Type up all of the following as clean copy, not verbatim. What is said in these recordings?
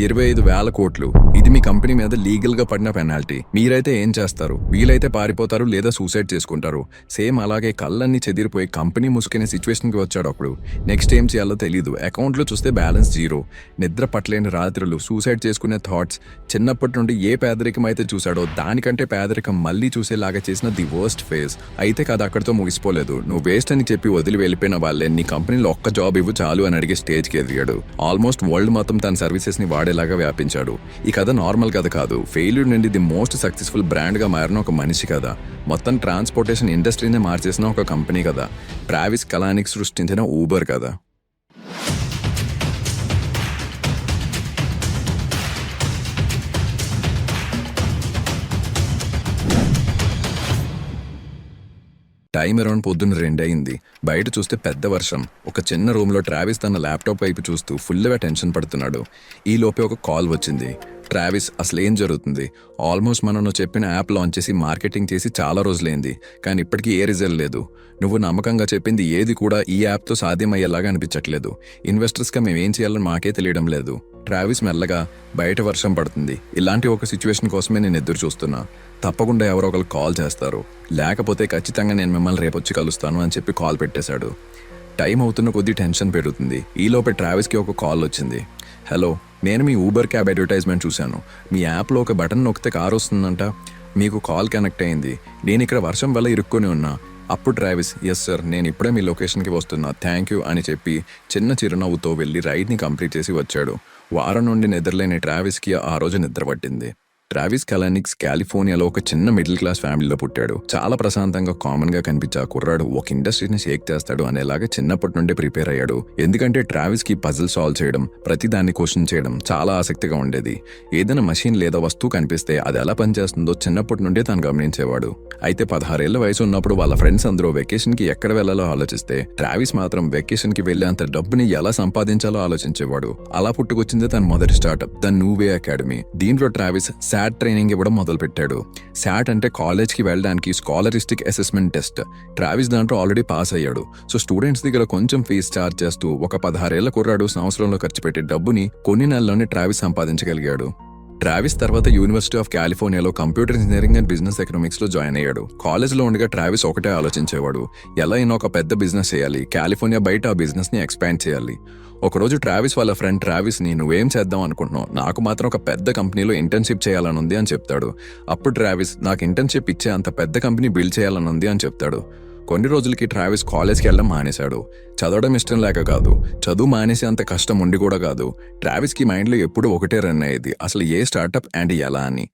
25,000 కోట్లు. ఇది మీ కంపెనీ మీద లీగల్ గా పడిన పెనాల్టీ. మీరైతే ఏం చేస్తారు? వీలైతే పారిపోతారు లేదా సూసైడ్ చేసుకుంటారు. సేమ్ అలాగే కళ్ళన్నీ చెదిరిపోయి కంపెనీ ముసుకునే సిచ్యువేషన్ కి వచ్చాడు అప్పుడు. నెక్స్ట్ ఏం చేయాలో తెలియదు. అకౌంట్ లో చూస్తే బ్యాలెన్స్ 0. నిద్ర పట్టలేని రాత్రులు, సూసైడ్ చేసుకునే థాట్స్. చిన్నప్పటి నుండి ఏ పేదరికం అయితే చూశాడో దానికంటే పేదరికం మళ్ళీ చూసేలాగా చేసిన ది వర్స్ట్ ఫేజ్. అయితే కథ అక్కడితో ముగిసిపోలేదు. నువ్వు వేస్ట్ అని చెప్పి వదిలి వెళ్ళిపోయిన వాళ్ళే నీ కంపెనీలో ఒక్క జాబ్ ఇవ్వు చాలు అని అడిగే స్టేజ్ కి ఎదిగాడు. ఆల్మోస్ట్ వరల్డ్ మొత్తం తన సర్వీసెస్ ని వాడేలాగా వ్యాపించాడు. ఈ కథ నార్మల్ కథ కాదు. ఫెయిల్యూర్ నుండి ది మోస్ట్ సక్సెస్ఫుల్ బ్రాండ్ గా మారిన ఒక మనిషి కథ. మొత్తం ట్రాన్స్పోర్టేషన్ ఇండస్ట్రీనే మార్చేసిన ఒక కంపెనీ కథ. ట్రావిస్ కలానిక్ సృష్టించిన ఊబర్ కథ. టైం అరౌండ్ పొద్దున్న 2 అయింది. బయట చూస్తే పెద్ద వర్షం. ఒక చిన్న రూమ్లో ట్రావిస్ తన ల్యాప్టాప్ వైపు చూస్తూ ఫుల్గా టెన్షన్ పడుతున్నాడు. ఈ లోపే ఒక కాల్ వచ్చింది. ట్రావిస్, అసలు ఏం జరుగుతుంది? ఆల్మోస్ట్ మనం నువ్వు చెప్పిన యాప్ లాంచ్ చేసి మార్కెటింగ్ చేసి చాలా రోజులైంది, కానీ ఇప్పటికీ ఏ రిజల్ట్ లేదు. నువ్వు నమ్మకంగా చెప్పింది ఏది కూడా ఈ యాప్తో సాధ్యమయ్యేలాగా అనిపించట్లేదు. ఇన్వెస్టర్స్గా మేమేం చేయాలని మాకే తెలియడం లేదు. ట్రావిస్ మెల్లగా, బయట వర్షం పడుతుంది. ఇలాంటి ఒక సిచ్యువేషన్ కోసమే నేను ఎదురు చూస్తున్నా. తప్పకుండా ఎవరో ఒకరు కాల్ చేస్తారు, లేకపోతే ఖచ్చితంగా నేను మిమ్మల్ని రేపు వచ్చి కలుస్తాను అని చెప్పి కాల్ పెట్టేశాడు. టైం అవుతున్న కొద్దీ టెన్షన్ పెరుగుతుంది. ఈలోపే ట్రావిస్కి ఒక కాల్ వచ్చింది. హలో, నేను మీ ఊబర్ క్యాబ్ అడ్వర్టైజ్మెంట్ చూశాను. మీ యాప్లో ఒక బటన్ నొక్కితే కార్ వస్తుందంట. మీకు కాల్ కనెక్ట్ అయింది. నేను ఇక్కడ వర్షం వల్ల ఇరుక్కొని ఉన్నా. అప్పుడు ట్రావిస్, ఎస్ సార్, నేను ఇప్పుడే మీ లొకేషన్కి వస్తున్నా, థ్యాంక్ యూ అని చెప్పి చిన్న చిరునవ్వుతో వెళ్ళి రైడ్ని కంప్లీట్ చేసి వచ్చాడు. వారం నుండి నిద్రలేని ట్రావిస్కి ఆ రోజు నిద్ర పట్టింది. ట్రావిస్ కలానిక్స్ కాలిఫోర్నియాలో ఒక చిన్న మిడిల్ క్లాస్ ఫ్యామిలీలో పుట్టాడు. చాలా ప్రశాంతంగా కామన్ గా కనిపించే ఆ కుర్రాడు ఒక ఇండస్ట్రీని షేక్ చేస్తాడు అనేలాగా చిన్నప్పటి నుండి ప్రిపేర్ అయ్యాడు. ఎందుకంటే ట్రావిస్ కి పజిల్ సాల్వ్ చేయడం, ప్రతి దాన్ని క్వశ్చన్ చేయడం చాలా ఆసక్తిగా ఉండేది. ఏదైనా మషిన్ లేదా వస్తువు కనిపిస్తే అది ఎలా పనిచేస్తుందో చిన్నప్పటి నుండే తను గమనించేవాడు. అయితే 16 ఏళ్ల వయసు ఉన్నప్పుడు వాళ్ళ ఫ్రెండ్స్ అందరూ వెకేషన్ కి ఎక్కడ వెళ్లాలో ఆలోచిస్తే ట్రావిస్ మాత్రం వెకేషన్ కి వెళ్లేంత డబ్బుని ఎలా సంపాదించాలో ఆలోచించేవాడు. అలా పుట్టుకొచ్చిందే తన మొదటి స్టార్ట్అప్ ద నూవే అకాడమీ. దీంట్లో ట్రావిస్ శాట్ ట్రైనింగ్ ఇవ్వడం మొదలు పెట్టాడు. శాట్ అంటే కాలేజ్ కి వెళ్ళడానికి స్కాలరిస్టిక్ అసెస్మెంట్ టెస్ట్. ట్రావిస్ దాంట్లో ఆల్రెడీ పాస్ అయ్యాడు. సో స్టూడెంట్స్ దగ్గర కొంచెం ఫీజు ఛార్జ్ చేస్తూ ఒక 16 ఏళ్ల కుర్రాడు సంవత్సరంలో ఖర్చు పెట్టే డబ్బుని కొన్ని నెలల్లోనే ట్రావిస్ సంపాదించగలిగాడు. ట్రావిస్ తర్వాత యూనివర్సిటీ ఆఫ్ కాలిఫోర్నియాలో computer engineering and business economics లో జాయిన్ అయ్యాడు. కాలేజ్లో ఉండగా ట్రావిస్ ఒకటే ఆలోచించేవాడు, ఎలా అయినా ఒక పెద్ద బిజినెస్ చేయాలి, కాలిఫోర్నియా బయట ఆ బిజినెస్ ని ఎక్స్పాండ్ చేయాలి. ఒకరోజు ట్రావిస్ వాళ్ళ ఫ్రెండ్ ట్రావిస్ ని, నువ్వేం చేద్దాం అనుకుంటున్నావు? నాకు మాత్రం ఒక పెద్ద కంపెనీలో ఇంటర్న్షిప్ చేయాలని ఉంది అని చెప్తాడు. అప్పుడు ట్రావిస్, నాకు ఇంటర్న్షిప్ ఇచ్చే అంత పెద్ద కంపెనీ బిల్డ్ చేయాలని ఉంది అని చెప్తాడు. కొన్ని రోజులకి ట్రావిస్ కాలేజ్కి వెళ్ళడం మానేశాడు. చదవడం ఇష్టం లేక కాదు, చదువు మానేసి అంత కష్టం ఉండి కూడా కాదు. ట్రావిస్కి మైండ్లో ఎప్పుడూ ఒకటే రన్ అయ్యేది, అసలు ఏ స్టార్టప్ అండ్ ఎలా అని.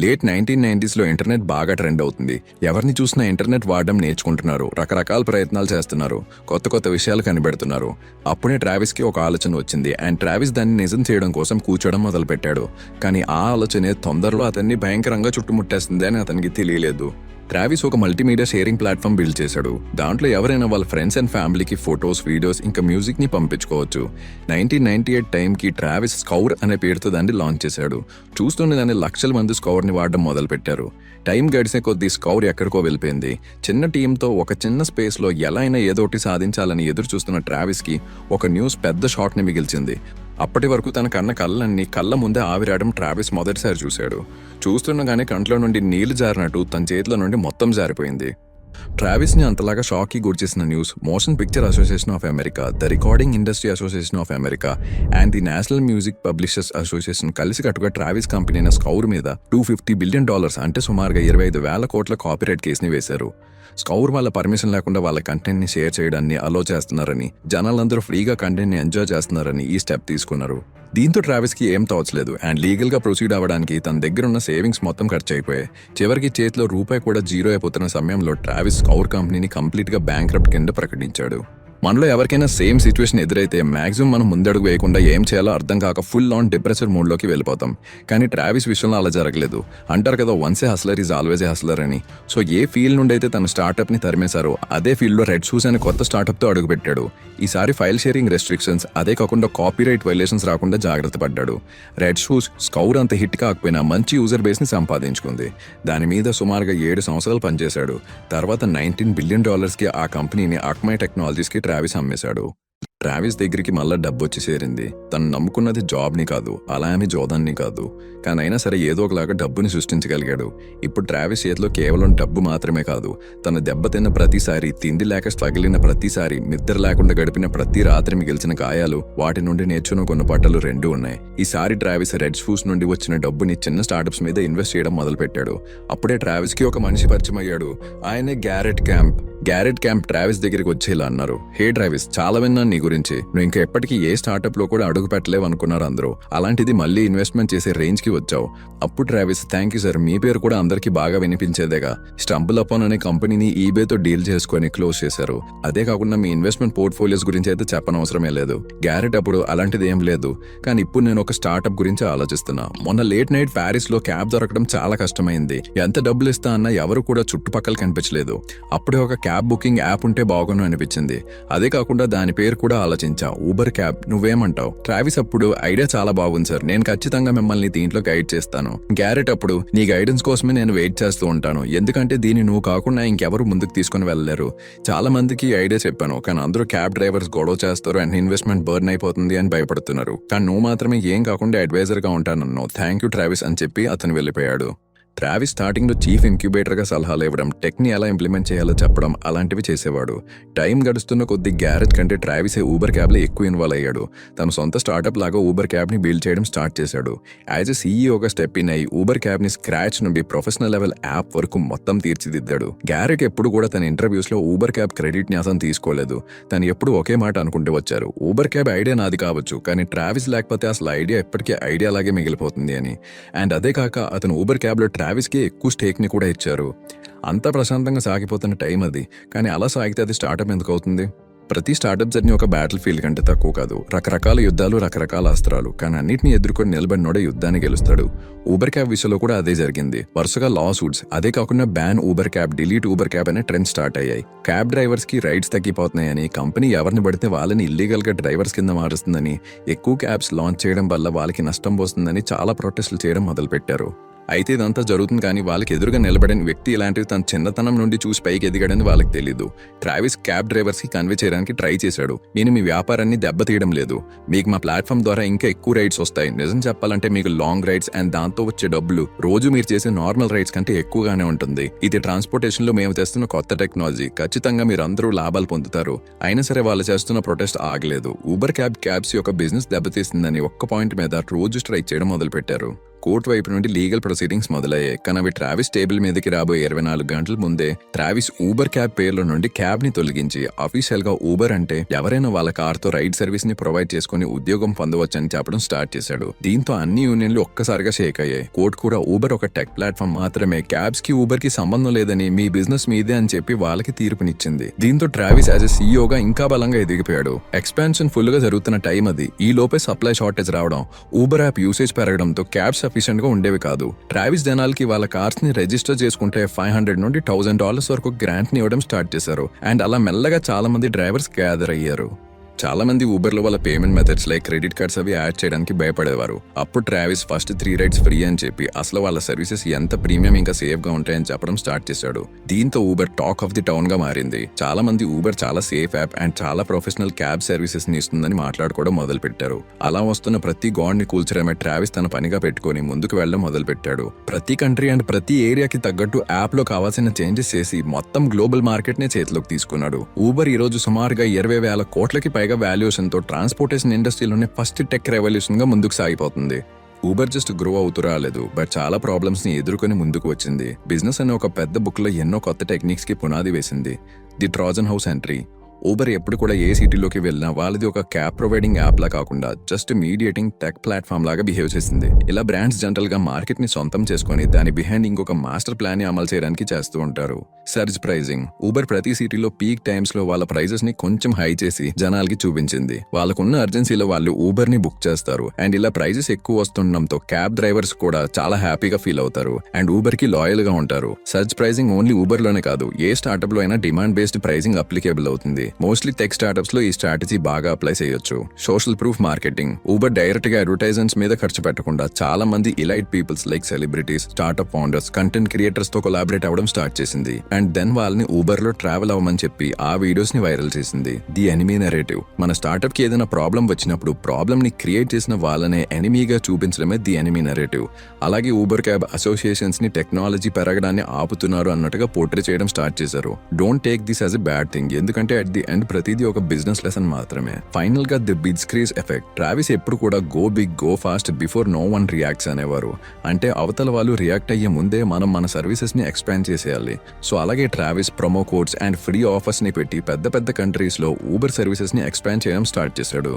లేట్ 1990s ఇంటర్నెట్ బాగా ట్రెండ్ అవుతుంది. ఎవరిని చూసినా ఇంటర్నెట్ వాడడం నేర్చుకుంటున్నారు, రకరకాల ప్రయత్నాలు చేస్తున్నారు, కొత్త కొత్త విషయాలు కనిపెడుతున్నారు. అప్పుడే ట్రావిస్కి ఒక ఆలోచన వచ్చింది అండ్ ట్రావిస్ దాన్ని నిజం చేయడం కోసం కూర్చోవడం మొదలుపెట్టాడు. కానీ ఆ ఆలోచనే తొందరలో అతన్ని భయంకరంగా చుట్టుముట్టేస్తుంది అని అతనికి తెలియలేదు. ట్రావిస్ ఒక మల్టీమీడియా షేరింగ్ ప్లాట్ఫామ్ బిల్డ్ చేశాడు. దాంట్లో ఎవరైనా వాళ్ళ ఫ్రెండ్స్ అండ్ ఫ్యామిలీకి ఫొటోస్, వీడియోస్ ఇంకా మ్యూజిక్ ని పంపించుకోవచ్చు. 1998 టైంకి ట్రావిస్ స్కౌర్ అనే పేరుతో దాన్ని లాంచ్ చేశాడు. చూస్తున్న దాన్ని లక్షల మంది స్కౌర్ ని వాడడం మొదలు పెట్టారు. టైం గడిచే కొద్దీ స్కౌర్ ఎక్కడికో వెళ్ళిపోయింది. చిన్న టీంతో ఒక చిన్న స్పేస్ లో ఎలా అయినా ఏదోటి సాధించాలని ఎదురు చూస్తున్న ట్రావిస్ కి ఒక న్యూస్ పెద్ద షాక్ ని మిగిల్చింది. అప్పటి వరకు తన కళ్ళన్నీ కళ్ళ ముందే ఆవిరాడడం ట్రావిస్ మొదటిసారి చూశాడు. చూస్తుండగానే కంట్లో నుండి నీళ్లు జారినట్టు తన చేతిలో నుండి మొత్తం జారిపోయింది. ట్రావిస్ని అంతలాగా షాక్కి గురిచేసిన news motion picture association of America, the recording industry association of America and the national music publishers association కలిసికట్టుగా ట్రావిస్ కంపెనీ అయిన స్కౌర్ మీద $250 బిలియన్ అంటే సుమారుగా 25,000 కోట్ల కాపీరైట్ కేసుని వేశారు. స్కౌర్ వాళ్ళ పర్మిషన్ లేకుండా వాళ్ళ కంటెంట్ ని షేర్ చేయడాన్ని అలో చేస్తున్నారని, జనాలందరూ ఫ్రీగా కంటెంట్ ని ఎంజాయ్ చేస్తున్నారని ఈ స్టెప్ తీసుకున్నారు. దీంతో ట్రావిస్ కి ఏం తోచలేదు అండ్ లీగల్ గా ప్రొసీడ్ అవ్వడానికి తన దగ్గర ఉన్న సేవింగ్స్ మొత్తం ఖర్చు అయిపోయాయి. చివరికి చేతిలో రూపాయి కూడా జీరో అయిపోతున్న సమయంలో ట్రావిస్ స్కౌర్ కంపెనీని కంప్లీట్ గా బ్యాంక్రప్ట్ కింద ప్రకటించాడు. మనలో ఎవరికైనా సేమ్ సిచ్యువేషన్ ఎదురైతే మాక్సిమం మనం ముందడుగు వేయకుండా ఏం చేయాలో అర్థం కాక ఫుల్ ఆన్ డిప్రెసర్ మూడ్లోకి వెళ్ళిపోతాం. కానీ ట్రావిస్ విషయంలో అలా జరగలేదు. అంటారు కదా, once A hustler is always A hustler అని. సో ఏ ఫీల్డ్ నుండి అయితే తన స్టార్ట్అప్ ని తరిమేశారో అదే ఫీల్డ్లో రెడ్ షూస్ అనే కొత్త స్టార్ట్అప్తో అడుగుపెట్టాడు. ఈసారి ఫైల్ షేరింగ్ రెస్ట్రిక్షన్స్, అదే కాకుండా కాపీరైట్ వైలేషన్స్ రాకుండా జాగ్రత్త పడ్డాడు. రెడ్ షూస్ స్కౌర్ అంత హిట్ కాకపోయినా మంచి యూజర్ బేస్ ని సంపాదించుకుంది. దాని మీద సుమారుగా 7 సంవత్సరాలు పనిచేశాడు. తర్వాత $19 బిలియన్ కి ఆ కంపెనీని అక్మై టెక్నాలజీస్ కి ట్రావిస్ అమ్మేశాడు. ట్రావిస్ దగ్గరికి మళ్ళా డబ్బు వచ్చి చేరింది. తను నమ్ముకున్నది జాబ్ని కాదు, అలా అని జోదాన్ని కాదు. కానీ అయినా సరే ఏదో ఒకలాగా డబ్బుని సృష్టించగలిగాడు. ఇప్పుడు ట్రావిస్ చేతిలో కేవలం డబ్బు మాత్రమే కాదు, తను దెబ్బతిన్న ప్రతిసారి, తిండి లేక స్ట్రగిలిన ప్రతిసారి, నిద్ర లేకుండా గడిపిన ప్రతి రాత్రి మిగిల్చిన గాయాలు, వాటి నుండి నేర్చుకున్న గుణపాఠాలు రెండూ ఉన్నాయి. ఈసారి ట్రావిస్ రెడ్ షూస్ నుండి వచ్చిన డబ్బుని చిన్న స్టార్టప్స్ మీద ఇన్వెస్ట్ చేయడం మొదలుపెట్టాడు. అప్పుడే ట్రావిస్ కి ఒక మనిషి పరిచయం అయ్యాడు. ఆయనే గ్యారెట్ క్యాంప్ ట్రావిస్ దగ్గరికి వచ్చేలా అన్నారు. హే ట్రావిస్, చాలా విన్నాను నీ గురించి. నువ్వు ఇంకా ఎప్పటికీ ఏ స్టార్టప్ లో కూడా అడుగు పెట్టలేవు అనుకున్నారు అందరూ. అలాంటిది మళ్ళీ ఇన్వెస్ట్మెంట్ చేసే రేంజ్ కి వచ్చావు. అప్పుడు ట్రావిస్, థ్యాంక్ యూ సార్, మీ పేరు కూడా అందరికీ బాగా వినిపించేదేగా. స్టంబుల్ అపాన్ అనే కంపెనీని ఈబేతో డీల్ చేసుకుని క్లోజ్ చేశారు. అదే కాకుండా మీ ఇన్వెస్ట్మెంట్ పోర్ట్ఫోలియోస్ గురించి అయితే చెప్పనవసరమే లేదు. గ్యారెట్ అప్పుడు అలాంటిది ఏం లేదు. కానీ ఇప్పుడు నేను ఒక స్టార్టప్ గురించి ఆలోచిస్తున్నా. మొన్న లేట్ నైట్ ప్యారిస్ లో క్యాబ్ దొరకడం చాలా కష్టమైంది. ఎంత డబ్బులు ఇస్తా అన్నా ఎవరు కూడా చుట్టుపక్కల కనిపించలేదు. అప్పుడే ఒక క్యాబ్ బుకింగ్ యాప్ ఉంటే బాగుండు అనిపించింది. అదే కాకుండా దాని పేరు కూడా ఆలోచించా, ఊబర్ క్యాబ్. నువ్వేమంటావు? ట్రావిస్ అప్పుడు, ఐడియా చాలా బాగుంది సార్, నేను ఖచ్చితంగా మిమ్మల్ని దీంట్లో గైడ్ చేస్తాను. గ్యారెట్ అప్పుడు, నీ గైడెన్స్ కోసమే నేను వెయిట్ చేస్తూ ఉంటాను, ఎందుకంటే దీన్ని నువ్వు కాకుండా ఇంకెవరు ముందుకు తీసుకుని వెళ్ళలేరు. చాలా మందికి ఐడియా చెప్పాను, కానీ అందరూ క్యాబ్ డ్రైవర్స్ గొడవ చేస్తారు అండ్ ఇన్వెస్ట్మెంట్ బర్న్ అయిపోతుంది అని భయపడుతున్నారు. కానీ నువ్వు మాత్రమే ఏం కాకుండా అడ్వైజర్ గా ఉంటానన్నావు. థ్యాంక్ యూ ట్రావిస్ అని చెప్పి అతను వెళ్ళిపోయాడు. ట్రావిస్ స్టార్టింగ్ లో చీఫ్ ఇంక్యుబేటర్గా సలహాలు ఇవ్వడం, టెక్ని ఎలా ఇంప్లిమెంట్ చేయాలో చెప్పడం అలాంటివి చేసేవాడు. టైం గడుస్తున్న కొద్ది గ్యారేజ్ కంటే ట్రావిసే ఊబర్ క్యాబ్లో ఎక్కువ ఇన్వాల్వ్ అయ్యాడు. తన సొంత స్టార్టప్ లాగా ఊబర్ క్యాబ్ని బిల్డ్ చేయడం స్టార్ట్ చేశాడు. యాజ్ ఎ సీఈఓగా స్టెప్ ఇన్ అయ్యి ఊబర్ క్యాబ్ని స్క్రాచ్ నుండి ప్రొఫెషనల్ లెవెల్ యాప్ వరకు మొత్తం తీర్చిదిద్దాడు. గ్యారెట్ ఎప్పుడు కూడా తన ఇంటర్వ్యూస్లో ఊబర్ క్యాబ్ క్రెడిట్ న్యాసం తీసుకోలేదు. తను ఎప్పుడు ఒకే మాట అనుకుంటూ వచ్చారు, ఊబర్ క్యాబ్ ఐడియా నాది కావచ్చు, కానీ ట్రావిస్ లేకపోతే అసలు ఐడియా ఎప్పటికీ ఐడియా లాగే మిగిలిపోతుంది అని. అండ్ అదే కాక అతను ఊబర్ క్యాబ్లో ట్రావిస్కి ఎక్కువ స్టేక్ని కూడా ఇచ్చారు. అంతా ప్రశాంతంగా సాగిపోతున్న టైం అది. కానీ అలా సాగితే అది స్టార్టప్ ఎందుకు అవుతుంది? ప్రతి స్టార్టప్ జర్నీ ఒక బ్యాటిల్ ఫీల్డ్ కంటే తక్కువ కాదు. రకరకాల యుద్ధాలు, రకరకాల అస్త్రాలు, కానీ అన్నింటినీ ఎదుర్కొని నిలబడినోడే యుద్ధాన్ని గెలుస్తాడు. ఊబర్ క్యాబ్ విషయంలో కూడా అదే జరిగింది. వరుసగా లా సూట్స్, అదే కాకుండా ban Uber cab, delete Uber cab అనే ట్రెండ్ స్టార్ట్ అయ్యాయి. క్యాబ్ డ్రైవర్స్ కి రైడ్స్ తగ్గిపోతున్నాయని, కంపెనీ ఎవరిని పడితే వాళ్ళని ఇల్లీగల్ గా డ్రైవర్స్ కింద మారుస్తుందని, ఎక్కువ క్యాబ్స్ లాంచ్ చేయడం వల్ల వాళ్ళకి నష్టం పోస్తుందని చాలా ప్రొటెస్టులు చేయడం మొదలుపెట్టారు. అయితే ఇదంతా జరుగుతుంది, కానీ వాళ్ళకి ఎదురుగా నిలబడిన వ్యక్తి ఇలాంటివి తన చిన్నతనం నుండి చూసి పైకి ఎదిగాడని వాళ్ళకి తెలీదు. ట్రావిస్ క్యాబ్ డ్రైవర్స్ కి కన్వే చేయడానికి ట్రై చేశాడు, నేను మీ వ్యాపారాన్ని దెబ్బతీయడం లేదు, మీకు మా ప్లాట్ఫామ్ ద్వారా ఇంకా ఎక్కువ రైడ్స్ వస్తాయి. నిజం చెప్పాలంటే మీకు లాంగ్ రైడ్స్ అండ్ దాంతో వచ్చే డబ్బులు రోజు మీరు చేసే నార్మల్ రైడ్స్ కంటే ఎక్కువగానే ఉంటుంది. ఇది ట్రాన్స్పోర్టేషన్ లో మేము తెస్తున్న కొత్త టెక్నాలజీ, ఖచ్చితంగా మీరు అందరూ లాభాలు పొందుతారు. అయినా సరే వాళ్ళు చేస్తున్న ప్రొటెస్ట్ ఆగలేదు. ఊబర్ క్యాబ్స్ యొక్క బిజినెస్ దెబ్బతీస్తుందని ఒక్క పాయింట్ మీద రోజు స్ట్రైక్ చేయడం మొదలుపెట్టారు. కోర్టు వైపు నుండి లీగల్ ప్రొసీడింగ్స్ మొదలయ్యాయి. కానీ అవి ట్రావిస్ టేబుల్ మీదకి రాబోయే 24 గంటల ముందే ట్రావిస్ ఊబర్ క్యాబ్ పేర్ల నుండి క్యాబ్ ని తొలగించి అఫీషియల్ గా ఊబర్ అంటే ఎవరైనా వాళ్ళ కార్తో రైడ్ సర్వీస్ ని ప్రొవైడ్ చేసుకుని ఉద్యోగం పొందవచ్చని చెప్పడం స్టార్ట్ చేశాడు. దీంతో అన్ని యూనియన్లు ఒక్కసారిగా షేక్ అయ్యాయి. కోర్టు కూడా ఊబర్ ఒక టెక్ ప్లాట్ఫామ్ మాత్రమే, క్యాబ్స్ కి ఊబర్ కి సంబంధం లేదని, మీ బిజినెస్ మీదే అని చెప్పి వాళ్ళకి తీర్పునిచ్చింది. దీంతో ట్రావిస్ యాజ్ ఎ సీఈఓగా ఇంకా బలంగా ఎదిగిపోయాడు. ఎక్స్పాన్షన్ ఫుల్ గా జరుగుతున్న టైం అది. ఈ లోపే సప్లై షార్టేజ్ రావడం, ఊబర్ యాప్ యూసేజ్ పెరగడంతో క్యాబ్స్ సఫిషియెంట్ గా ఉండేవి కాదు. ట్రావిస్ జనాలకి వాళ్ళ కార్స్ ని రిజిస్టర్ చేసుకుంటే $500 నుండి $1000 వరకు గ్రాంట్ ని ఇవ్వడం స్టార్ట్ చేశారు. అండ్ అలా మెల్లగా చాలా మంది డ్రైవర్స్ గ్యాదర్ అయ్యారు. చాలా మంది ఊబర్లో వాళ్ళ payment methods like credit cards అవి యాడ్ చేయడానికి భయపడేవారు. అప్పుడు ట్రావిస్ ఫస్ట్ 3 రైడ్స్ ఫ్రీ అని చెప్పి అసలు వాళ్ళ సర్వీసెస్ ఎంత ప్రీమియం ఇంకా సేఫ్ గా ఉంటాయని చెప్పడం స్టార్ట్ చేశాడు. దీంతో Uber talk of the town గా మారింది. చాలా మంది ఊబర్ చాలా సేఫ్ యాప్ అండ్ చాలా ప్రొఫెషనల్ క్యాబ్ సర్వీసెస్ ని ఇస్తుందని మాట్లాడుకోవడం మొదలు పెట్టారు. అలా వస్తున్న ప్రతి గాడ్ ని కూల్చడమే ట్రావిస్ తన పనిగా పెట్టుకుని ముందుకు వెళ్ళడం మొదలు పెట్టాడు. ప్రతి కంట్రీ అండ్ ప్రతి ఏరియాకి తగ్గట్టు యాప్ లో కావాల్సిన చేంజెస్ చేసి మొత్తం గ్లోబల్ మార్కెట్ నే చేతిలోకి తీసుకున్నాడు. ఊబర్ ఈ రోజు సుమారుగా 20,000 కోట్లకి వాల్యుయేషన్ తో ట్రాన్స్పోర్టేషన్ ఇండస్ట్రీలోనే ఫస్ట్ టెక్ రెవల్యూషన్ గా ముందుకు సాగిపోతుంది. ఊబర్ జస్ట్ గ్రో అవుతూ రాలేదు, బట్ చాలా ప్రాబ్లమ్స్ ని ఎదుర్కొని ముందుకు వచ్చింది. బిజినెస్ అనే ఒక పెద్ద బుక్ లో ఎన్నో కొత్త టెక్నిక్స్ కి పునాది వేసింది. The Trojan house entry. Uber ఎప్పుడు కూడా ఏ సిటీలోకి వెళ్ళినా వాళ్ళది ఒక క్యాబ్ ప్రొవైడింగ్ యాప్ లా కాకుండా జస్ట్ మీడియేటింగ్ టెక్ ప్లాట్ఫామ్ లాగా బిహేవ్ చేసింది. ఇలా బ్రాండ్స్ జనరల్ గా మార్కెట్ ని సొంతం చేసుకుని దాని బిహైండ్ ఇంకొక మాస్టర్ ప్లాన్ ని అమలు చేయడానికి చేస్తూ ఉంటారు. Surge pricing. ఊబర్ ప్రతి సిటీలో పీక్ టైమ్స్ లో వాళ్ళ ప్రైజెస్ ని కొంచెం హై చేసి జనాలకి చూపించింది. వాళ్ళకున్న అర్జెన్సీలో వాళ్ళు ఊబర్ ని బుక్ చేస్తారు. అండ్ ఇలా ప్రైజెస్ ఎక్కువ వస్తుండడంతో క్యాబ్ డ్రైవర్స్ కూడా చాలా హ్యాపీగా ఫీల్ అవుతారు అండ్ ఊబర్ కి లాయల్ గా ఉంటారు. సర్జ్ ప్రైజింగ్ ఓన్లీ ఊబర్ లోనే కాదు, ఏ స్టార్టప్ లో అయినా డిమాండ్ బేస్డ్ ప్రైజింగ్ అప్లికేబుల్ అవుతుంది. ఉంది. మోస్ట్లీ టెక్ స్టార్టప్స్ లో ఈ స్ట్రాటజీ బాగా అప్లై చేయొచ్చు. Social proof marketing. Uber direct గా అడ్వర్టైజెంట్స్ మీద ఖర్చు పెట్టకుండా చాలా మంది elite peoples like celebrities, startup founders, content creators తో కొలాబరేట్ అవ్వడం స్టార్ట్ చేసింది. అండ్ దెన్ వాళ్ళని ఊబర్ లో ట్రావెల్ అవ్వమని చెప్పి ఆ వీడియోస్ ని వైరల్ చేసింది. The enemy narrative. మన స్టార్ట్అప్ కి ఏదైనా ప్రాబ్లం వచ్చినప్పుడు ప్రాబ్లం ని క్రియేట్ చేసిన వాళ్ళనే ఎనిమీగా చూపించడమే ది ఎనిమీ నెరేటివ్. అలాగే ఊబర్ క్యాబ్ అసోసియేషన్స్ ని టెక్నాలజీ పెరగడాన్ని ఆపుతున్నారు అన్నట్టుగా పోర్ట్రే చేయడం స్టార్ట్ చేశారు. Don't take this as a bad thing, ఎందుకంటే అట్ ది ఎండ్ ప్రతిదీ ఒక బిజినెస్ లెసన్ మాత్రమే. ఫైనల్ గా the big squeeze effect. Travis ఎప్పుడు కూడా go big go fast before no one reacts అనేవారు. అంటే అవతల వాళ్ళు రియాక్ట్ అయ్యే ముందే మనం మన సర్వీసెస్ ని ఎక్స్పాండ్ చేసేయాలి. సో అలాగే Travis promo codes and free offers ని పెట్టి పెద్ద పెద్ద కంట్రీస్ లో ఊబర్ సర్వీసెస్ ని ఎక్స్పాండ్ చేయడం స్టార్ట్ చేశాడు.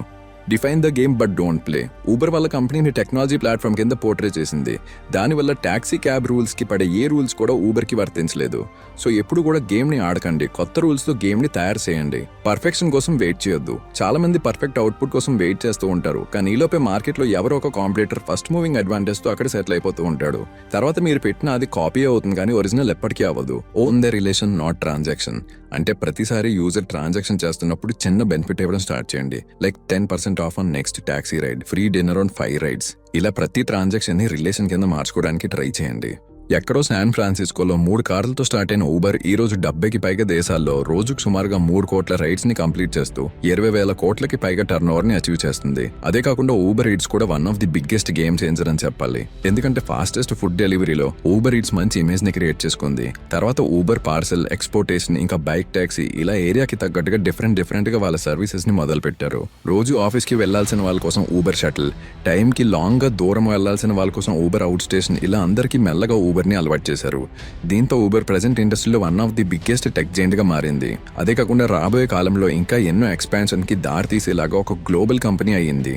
Define the game but don't play. Uber వాళ్ళ కంపెనీని టెక్నాలజీ ప్లాట్ఫామ్ కింద పోర్ట్రే చేసింది. దానివల్ల టాక్సీ క్యాబ్ రూల్స్ కి పడే ఏ రూల్స్ కూడా ఊబర్ కి వర్తించలేదు. సో ఎప్పుడు కూడా గేమ్ ని ఆడకండి, కొత్త రూల్స్ తో గేమ్ ని తయారు చేయండి. పర్ఫెక్షన్ కోసం వెయిట్ చేయొద్దు. చాలా మంది పర్ఫెక్ట్ అవుట్పుట్ కోసం వెయిట్ చేస్తూ ఉంటారు, కానీ ఈలోపే మార్కెట్ లో ఎవరో ఒక కాంపిటీటర్ ఫస్ట్ మూవింగ్ అడ్వాంటేజ్ తో అక్కడ సెటిల్ అయిపోతూ ఉంటాడు. తర్వాత మీరు పెట్టిన అది కాపీ అవుతుంది, కానీ ఒరిజినల్ ఎప్పటికీ అవ్వదు. Own the relation not transaction. అంటే ప్రతిసారి యూజర్ ట్రాన్సాక్షన్ చేస్తున్నప్పుడు చిన్న బెనిఫిట్ ఇవ్వడం స్టార్ట్ చేయండి. Like 10% off on next taxi ride, free dinner on 5 rides. ఇలా ప్రతి ట్రాన్సాక్షన్ ని రిలేషన్ కింద మార్చుకోవడానికి ట్రై చేయండి. ఎక్కడో శాన్ ఫ్రాన్సిస్కోలో 3 కార్లతో స్టార్ట్ అయిన ఊబర్ ఈ రోజు 70కి పైగా దేశాల్లో రోజుకు సుమారుగా 3 కోట్ల రైడ్స్ ని కంప్లీట్ చేస్తూ 20,000 కోట్లకి పైగా టర్న్ ఓవర్ ని అచీవ్ చేస్తుంది. అదే కాకుండా ఊబర్ ఈట్స్ కూడా one of the biggest game changer అని చెప్పాలి. ఎందుకంటే ఫాస్టెస్ట్ ఫుడ్ డెలివరీలో ఊబర్ ఈట్స్ మంచి ఇమేజ్ ని క్రియేట్ చేసుకుంది. తర్వాత ఊబర్ పార్సెల్, ఎక్స్పోర్టేషన్, ఇంకా బైక్ టాక్సీ, ఇలా ఏరియాకి తగ్గట్టుగా డిఫరెంట్ గా వాళ్ళ సర్వీసెస్ ని మొదలు పెట్టారు. రోజు ఆఫీస్ కి వెళ్లాల్సిన వాళ్ళ కోసం ఊబర్ షటిల్, టైం కి లాంగ్ గా దూరం వెళ్లాల్సిన వాళ్ళ కోసం ఊబర్ అవుట్ స్టేషన్, ఇలా అందరికీ మెల్లగా ఊబర్ ని అలవాటు చేశారు. దీంతో ఊబర్ ప్రెజెంట్ ఇండస్ట్రీలో one of the biggest tech giant గా మారింది. అదే కాకుండా రాబోయే కాలంలో ఇంకా ఎన్నో ఎక్స్పాన్షన్ కి దారి తీసేలాగా ఒక గ్లోబల్ కంపెనీ అయ్యింది.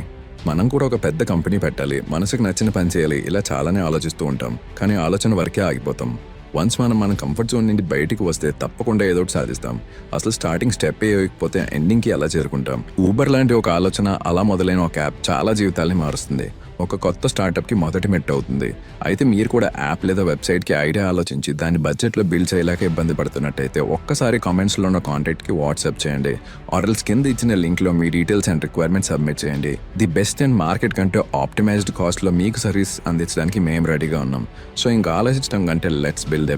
మనం కూడా ఒక పెద్ద కంపెనీ పెట్టాలి, మనసుకు నచ్చిన పని చేయాలి, ఇలా చాలానే ఆలోచిస్తూ ఉంటాం, కానీ ఆలోచన వరకే ఆగిపోతాం. వన్స్ మనం మన కంఫర్ట్ జోన్ నుండి బయటికి వస్తే తప్పకుండా ఏదో ఒకటి సాధిస్తాం. అసలు స్టార్టింగ్ స్టెప్ వేయకపోతే ఎండింగ్కి ఎలా చేరుకుంటాం? ఊబర్ లాంటి ఒక ఆలోచన, అలా మొదలైన ఒక యాప్ చాలా జీవితాల్ని మారుస్తుంది. ఒక కొత్త స్టార్టప్కి మొదటి మెట్టు అవుతుంది. అయితే మీరు కూడా యాప్ లేదా వెబ్సైట్కి ఐడియా ఆలోచించి దాన్ని బడ్జెట్లో బిల్డ్ చేయలేక ఇబ్బంది పడుతున్నట్టయితే ఒక్కసారి కామెంట్స్లో ఉన్న కాంటాక్ట్కి వాట్సాప్ చేయండి. ఆర్ఎల్స్ కింద ఇచ్చిన లింక్లో మీ డీటెయిల్స్ అండ్ రిక్వైర్మెంట్స్ సబ్మిట్ చేయండి. ది బెస్ట్ అండ్ మార్కెట్ కంటే ఆప్టిమైజ్డ్ కాస్ట్లో మీకు సర్వీస్ అందించడానికి మేము రెడీగా ఉన్నాం. సో ఇంకా ఆలోచించడం కంటే లెట్స్ బిల్డ్